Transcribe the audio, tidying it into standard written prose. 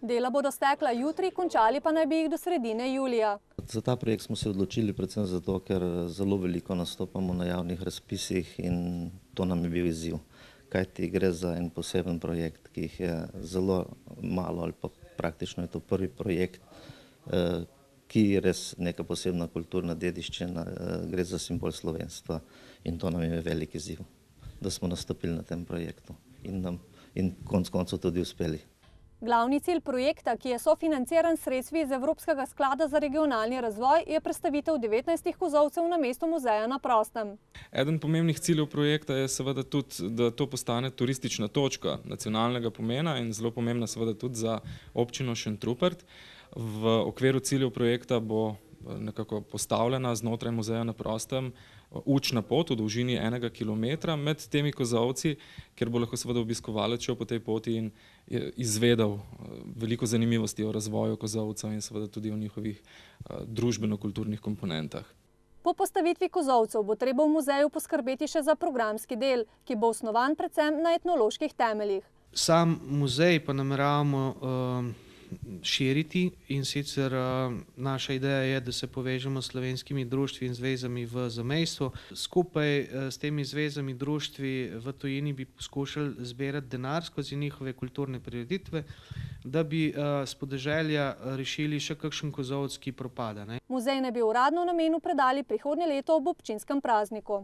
Dela bodo stekla jutri, končali pa naj bi jih do sredine julija. Za ta projekt smo se odločili predvsem zato, ker zelo veliko nastopamo na javnih razpisih in to nam je bil izziv. Kajti gre za en poseben projekt, ki jih je zelo malo ali pa praktično je to prvi projekt, ki je res neka posebna kulturna dediščina, gre za simbol slovenstva in to nam je velik izziv, da smo nastopili na tem projektu in konec koncev tudi uspeli. Glavni cilj projekta, ki je sofinanciran s sredstvi iz Evropskega sklada za regionalni razvoj, je predstavitev 19 kozolcev na mestu muzeja na prostem. Eden pomembnih ciljev projekta je seveda tudi, da to postane turistična točka nacionalnega pomena in zelo pomembna seveda tudi za občino Šentrupert. V okviru ciljev projekta bo nekako postavljena znotraj muzeja na prostem učna pot v dolžini 1 kilometra med temi kozolci, kjer bo lahko seveda obiskovalec šel po tej poti in izvedel veliko zanimivosti o razvoju kozolcev in seveda tudi o njihovih družbeno-kulturnih komponentah. Po postavitvi kozolcev bo treba v muzeju poskrbeti še za programski del, ki bo osnovan predvsem na etnoloških temeljih. Sam muzej pa nameravamo širiti in sicer naša ideja je, da se povežemo s slovenskimi društvi in zvezami v zamejstvu. Skupaj s temi zvezami društvi v tujini bi poskušali zbirati denar skozi njihove kulturne prireditve, da bi s podeželja rešili še kakšen kozolec, ki propada. Muzej naj bi uradno namenu predali prihodnje leto ob občinskem prazniku.